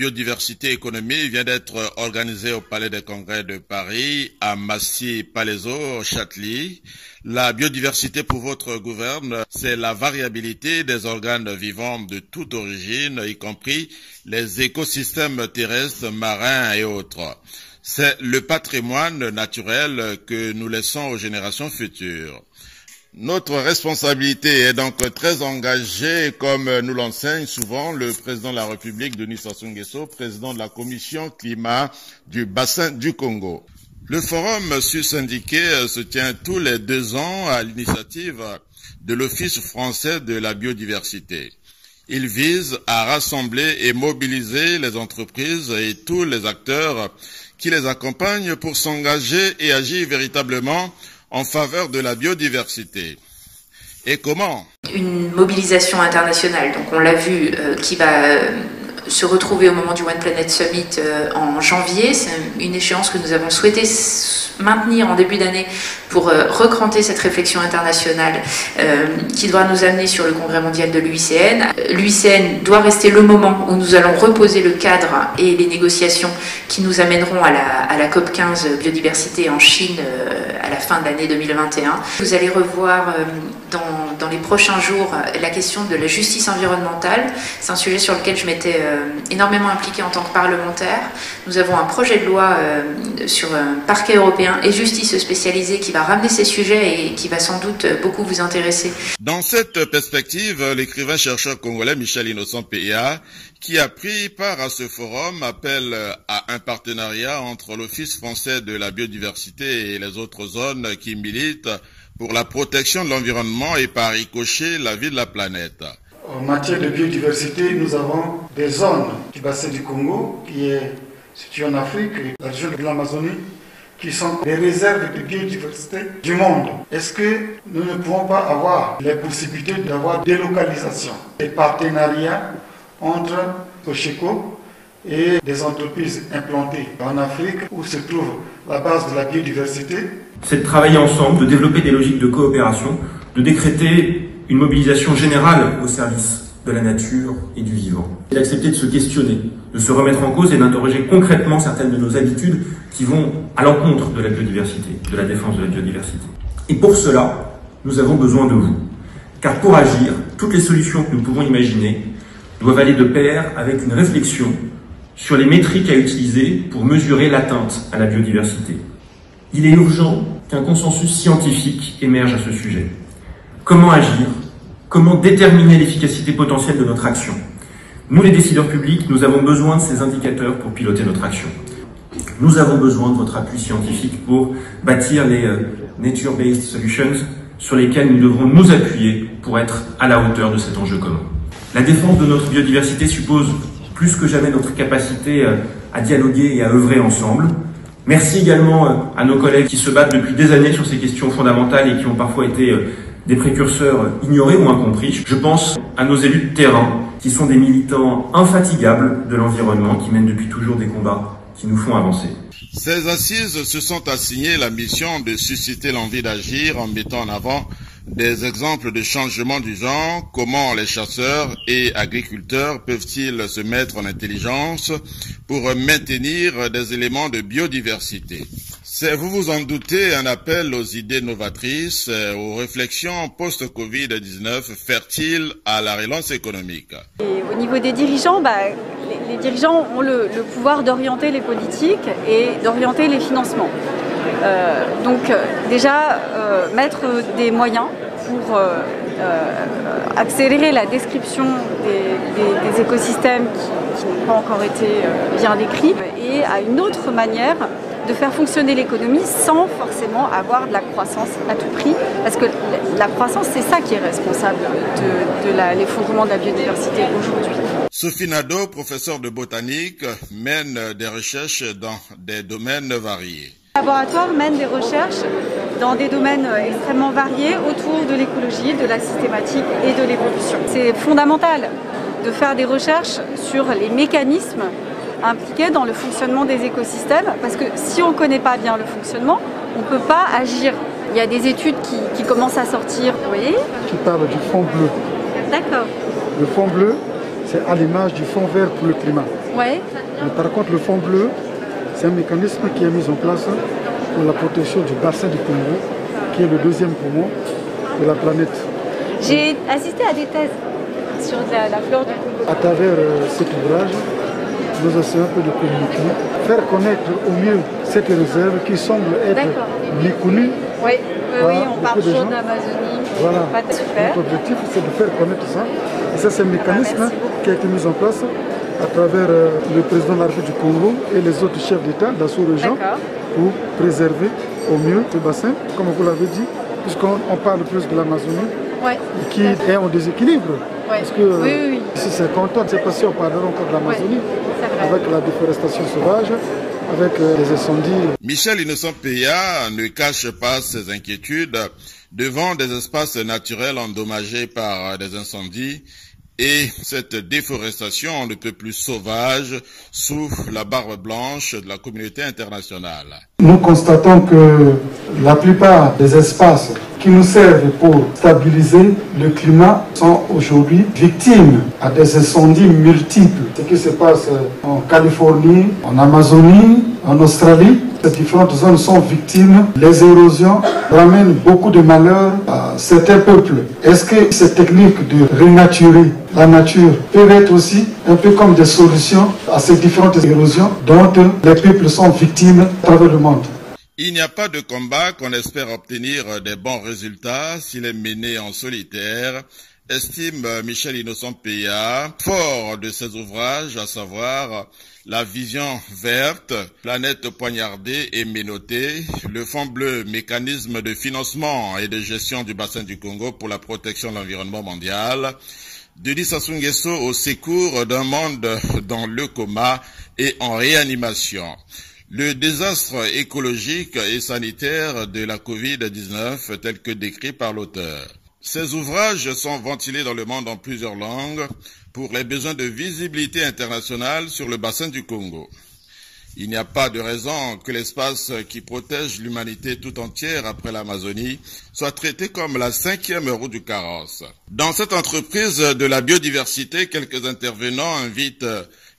biodiversité économie vient d'être organisée au Palais des Congrès de Paris, à Massy-Palaiseau, Châtely. La biodiversité pour votre gouverne, c'est la variabilité des organes vivants de toute origine, y compris les écosystèmes terrestres, marins et autres. C'est le patrimoine naturel que nous laissons aux générations futures. Notre responsabilité est donc très engagée, comme nous l'enseigne souvent le président de la République, Denis Sassou Nguesso, président de la Commission climat du bassin du Congo. Le forum sus-syndiqué se tient tous les 2 ans à l'initiative de l'Office français de la biodiversité. Il vise à rassembler et mobiliser les entreprises et tous les acteurs qui les accompagnent pour s'engager et agir véritablement en faveur de la biodiversité. Et comment? Une mobilisation internationale, donc on l'a vu, qui va se retrouver au moment du One Planet Summit en janvier. C'est une échéance que nous avons souhaité maintenir en début d'année pour recranter cette réflexion internationale qui devra nous amener sur le congrès mondial de l'UICN. L'UICN doit rester le moment où nous allons reposer le cadre et les négociations qui nous amèneront à la COP 15 biodiversité en Chine à la fin de l'année 2021. Vous allez revoir dans les prochains jours la question de la justice environnementale. C'est un sujet sur lequel je m'étais énormément impliquée en tant que parlementaire. Nous avons un projet de loi sur un parquet européen et justice spécialisée qui va ramener ces sujets et qui va sans doute beaucoup vous intéresser. Dans cette perspective, l'écrivain-chercheur congolais Michel Innocent PA, qui a pris part à ce forum, appelle à un partenariat entre l'Office français de la biodiversité et les autres zones qui militent pour la protection de l'environnement et par ricochet la vie de la planète. En matière de biodiversité, nous avons des zones du bassin du Congo, qui est située en Afrique, la région de l'Amazonie, qui sont des réserves de biodiversité du monde. Est-ce que nous ne pouvons pas avoir les possibilités d'avoir des localisations, des partenariats entre Cocheco et des entreprises implantées en Afrique où se trouve la base de la biodiversité? C'est de travailler ensemble, de développer des logiques de coopération, de décréter une mobilisation générale au service de la nature et du vivant. Et d'accepter de se questionner, de se remettre en cause et d'interroger concrètement certaines de nos habitudes qui vont à l'encontre de la biodiversité, de la défense de la biodiversité. Et pour cela, nous avons besoin de vous. Car pour agir, toutes les solutions que nous pouvons imaginer doivent aller de pair avec une réflexion sur les métriques à utiliser pour mesurer l'atteinte à la biodiversité. Il est urgent qu'un consensus scientifique émerge à ce sujet. Comment agir? Comment déterminer l'efficacité potentielle de notre action? Nous, les décideurs publics, nous avons besoin de ces indicateurs pour piloter notre action. Nous avons besoin de votre appui scientifique pour bâtir les Nature-Based Solutions sur lesquels nous devrons nous appuyer pour être à la hauteur de cet enjeu commun. La défense de notre biodiversité suppose plus que jamais notre capacité à dialoguer et à œuvrer ensemble. Merci également à nos collègues qui se battent depuis des années sur ces questions fondamentales et qui ont parfois été des précurseurs ignorés ou incompris. Je pense à nos élus de terrain qui sont des militants infatigables de l'environnement qui mènent depuis toujours des combats qui nous font avancer. Ces assises se sont assignées la mission de susciter l'envie d'agir en mettant en avant des exemples de changement du genre. Comment les chasseurs et agriculteurs peuvent-ils se mettre en intelligence pour maintenir des éléments de biodiversité? C'est, vous vous en doutez, un appel aux idées novatrices, aux réflexions post-Covid-19 fertiles à la relance économique. Et au niveau des dirigeants, les dirigeants ont le pouvoir d'orienter les politiques et d'orienter les financements. Déjà, mettre des moyens pour accélérer la description des écosystèmes qui n'ont pas encore été bien décrits et à une autre manière de faire fonctionner l'économie sans forcément avoir de la croissance à tout prix. Parce que la croissance, c'est ça qui est responsable de l'effondrement de la biodiversité aujourd'hui. Sophie Nadeau, professeure de botanique, mène des recherches dans des domaines variés. Le laboratoire mène des recherches dans des domaines extrêmement variés autour de l'écologie, de la systématique et de l'évolution. C'est fondamental de faire des recherches sur les mécanismes impliqués dans le fonctionnement des écosystèmes, parce que si on ne connaît pas bien le fonctionnement, on ne peut pas agir. Il y a des études qui commencent à sortir, vous voyez. Tu parles du fond bleu. D'accord. Le fond bleu, c'est à l'image du fond vert pour le climat. Ouais. Mais par contre, le fond bleu, c'est un mécanisme qui est mis en place pour la protection du bassin du Congo, qui est le deuxième poumon de la planète. J'ai assisté à des thèses sur la flore du Congo. À travers cet ouvrage, nous essayons un peu de communiquer, faire connaître au mieux cette réserve qui semble être méconnue. Oui, on parle toujours de l'Amazonie. Voilà. Super. Notre objectif, c'est de faire connaître ça. Et ça, c'est un mécanisme qui a été mis en place à travers le président de la République du Congo et les autres chefs d'État de la sous-région pour préserver au mieux ce bassin, comme vous l'avez dit, puisqu'on parle plus de l'Amazonie, qui est en déséquilibre. Parce que si c'est content, c'est pas si on parlera encore de l'Amazonie, avec la déforestation sauvage, avec les incendies. Michel Innocent Peya ne cache pas ses inquiétudes devant des espaces naturels endommagés par des incendies et cette déforestation on ne peut plus sauvage sous la barbe blanche de la communauté internationale. Nous constatons que la plupart des espaces qui nous servent pour stabiliser le climat sont aujourd'hui victimes à des incendies multiples. Ce qui se passe en Californie, en Amazonie, en Australie, ces différentes zones sont victimes. Les érosions ramènent beaucoup de malheurs à certains peuples. Est-ce que ces techniques de renaturer la nature peuvent être aussi un peu comme des solutions à ces différentes érosions dont les peuples sont victimes à travers le monde? Il n'y a pas de combat qu'on espère obtenir des bons résultats s'il est mené en solitaire, estime Michel Innocent Peya, fort de ses ouvrages, à savoir La vision verte, Planète poignardée et ménottée, Le fond bleu, mécanisme de financement et de gestion du bassin du Congo pour la protection de l'environnement mondial, Denis Sassou Nguesso au secours d'un monde dans le coma et en réanimation. Le désastre écologique et sanitaire de la Covid-19 tel que décrit par l'auteur. Ces ouvrages sont ventilés dans le monde en plusieurs langues pour les besoins de visibilité internationale sur le bassin du Congo. Il n'y a pas de raison que l'espace qui protège l'humanité tout entière après l'Amazonie soit traité comme la 5e roue du carrosse. Dans cette entreprise de la biodiversité, quelques intervenants invitent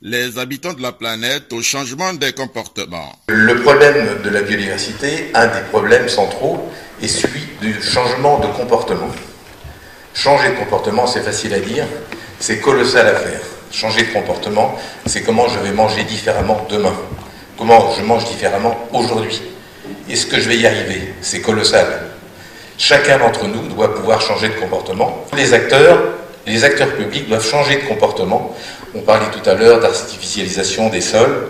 les habitants de la planète au changement des comportements. Le problème de la biodiversité, un des problèmes centraux, est celui du changement de comportement. Changer de comportement, c'est facile à dire, c'est colossal à faire. Changer de comportement, c'est comment je vais manger différemment demain. Comment je mange différemment aujourd'hui. Est-ce que je vais y arriver? C'est colossal. Chacun d'entre nous doit pouvoir changer de comportement. Les acteurs publics doivent changer de comportement. On parlait tout à l'heure d'artificialisation des sols,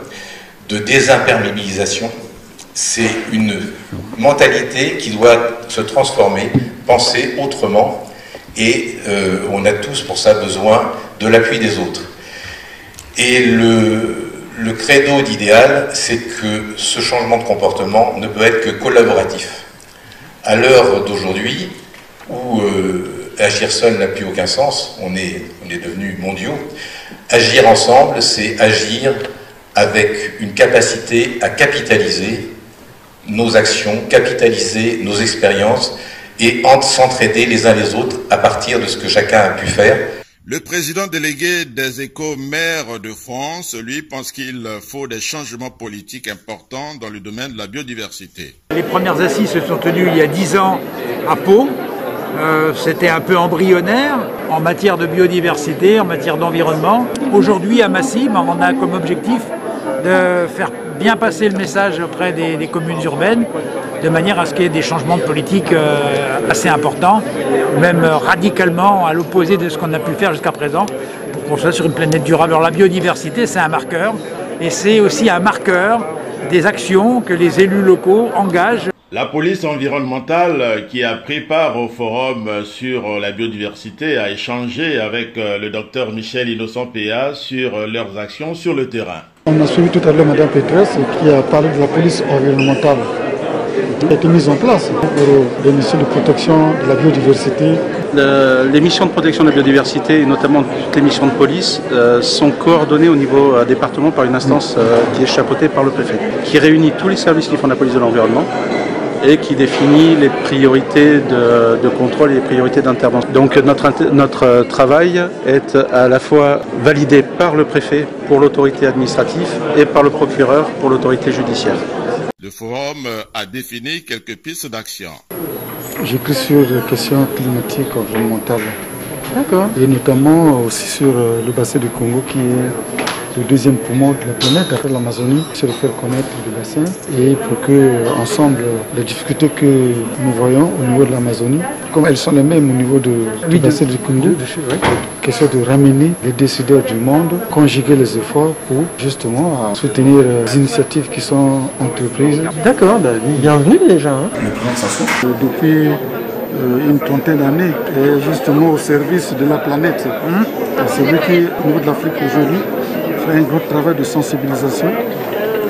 de désimperméabilisation. C'est une mentalité qui doit se transformer, penser autrement. Et on a tous pour ça besoin de l'appui des autres. Et le credo d'idéal, c'est que ce changement de comportement ne peut être que collaboratif. À l'heure d'aujourd'hui, où agir seul n'a plus aucun sens, on est devenus mondiaux, agir ensemble, c'est agir avec une capacité à capitaliser nos actions, capitaliser nos expériences et s'entraider les uns les autres à partir de ce que chacun a pu faire. Le président délégué des Échos-Mers de France, lui, pense qu'il faut des changements politiques importants dans le domaine de la biodiversité. Les premières assises se sont tenues il y a 10 ans à Pau. C'était un peu embryonnaire en matière de biodiversité, en matière d'environnement. Aujourd'hui, à Massy, on a comme objectif de faire bien passer le message auprès des communes urbaines, de manière à ce qu'il y ait des changements de politique assez importants, même radicalement à l'opposé de ce qu'on a pu faire jusqu'à présent, pour qu'on soit sur une planète durable. Alors la biodiversité, c'est un marqueur, et c'est aussi un marqueur des actions que les élus locaux engagent. La police environnementale qui a pris part au forum sur la biodiversité a échangé avec le docteur Michel Innocent Peya sur leurs actions sur le terrain. On a suivi tout à l'heure Mme Pétresse qui a parlé de la police environnementale qui a été mise en place pour les missions de protection de la biodiversité. Les missions de protection de la biodiversité, et notamment toutes les missions de police, sont coordonnées au niveau département par une instance qui est chapeautée par le préfet, qui réunit tous les services qui font de la police de l'environnement et qui définit les priorités de contrôle et les priorités d'intervention. Donc notre travail est à la fois validé par le préfet pour l'autorité administrative et par le procureur pour l'autorité judiciaire. Le forum a défini quelques pistes d'action. J'écris sur les questions climatiques environnementales. D'accord. Et notamment aussi sur le bassin du Congo qui est le deuxième poumon de la planète après l'Amazonie, c'est de faire connaître le bassin et pour que ensemble les difficultés que nous voyons au niveau de l'Amazonie, comme elles sont les mêmes au niveau du bassin du Congo, question de ramener les décideurs du monde, conjuguer les efforts pour justement soutenir les initiatives qui sont entreprises. D'accord, bienvenue déjà. Hein. Depuis une trentaine d'années, est justement au service de la planète. C'est vrai qu'au niveau de l'Afrique aujourd'hui, fait un gros travail de sensibilisation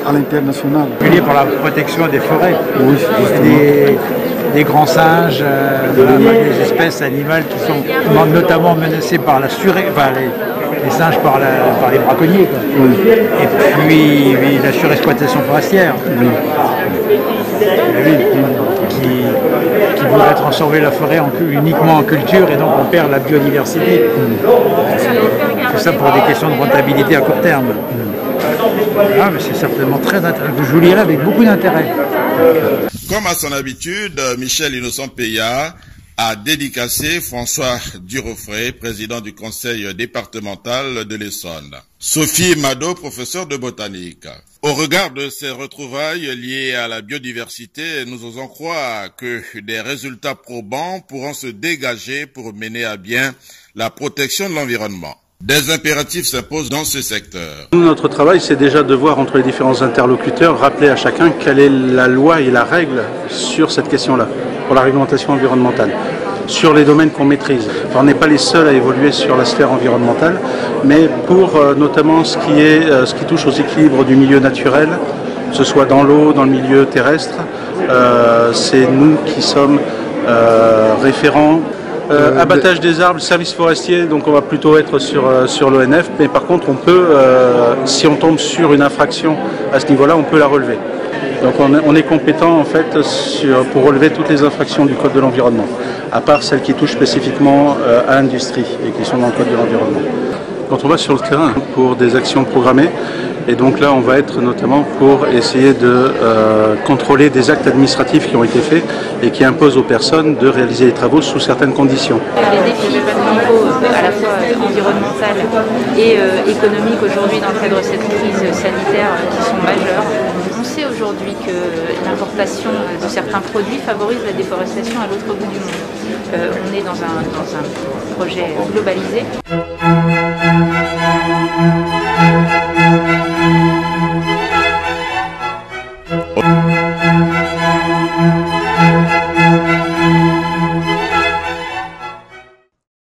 à l'international. Pour la protection des forêts, oui, des grands singes, des espèces animales qui sont notamment menacées par la les singes par les braconniers. Oui. Et puis la surexploitation forestière. Oui. Qui voudrait transformer la forêt uniquement en culture et donc on perd la biodiversité. Tout ça pour des questions de rentabilité à court terme. Ah, mais c'est certainement très intéressant. Je vous lirai avec beaucoup d'intérêt. Comme à son habitude, Michel Innocent Peya a dédicacé François Durofray, président du conseil départemental de l'Essonne. Sophie Mado, professeure de botanique. Au regard de ces retrouvailles liées à la biodiversité, nous osons croire que des résultats probants pourront se dégager pour mener à bien la protection de l'environnement. Des impératifs s'imposent dans ce secteur. Nous, notre travail, c'est déjà de voir entre les différents interlocuteurs, rappeler à chacun quelle est la loi et la règle sur cette question-là, pour la réglementation environnementale, sur les domaines qu'on maîtrise. Enfin, on n'est pas les seuls à évoluer sur la sphère environnementale, mais pour notamment ce qui touche aux équilibres du milieu naturel, que ce soit dans l'eau, dans le milieu terrestre, c'est nous qui sommes référents. Abattage des arbres, service forestier, donc on va plutôt être sur l'ONF, mais par contre on peut, si on tombe sur une infraction à ce niveau-là, on peut la relever. Donc on est compétent en fait pour relever toutes les infractions du Code de l'environnement, à part celles qui touchent spécifiquement à l'industrie et qui sont dans le Code de l'environnement. Quand on va sur le terrain pour des actions programmées, et donc là on va être notamment pour essayer de contrôler des actes administratifs qui ont été faits et qui imposent aux personnes de réaliser les travaux sous certaines conditions. Les défis au niveau à la fois environnemental et économique aujourd'hui dans le cadre de cette crise sanitaire qui sont majeurs. On sait aujourd'hui que l'importation de certains produits favorise la déforestation à l'autre bout du monde. On est dans un projet globalisé.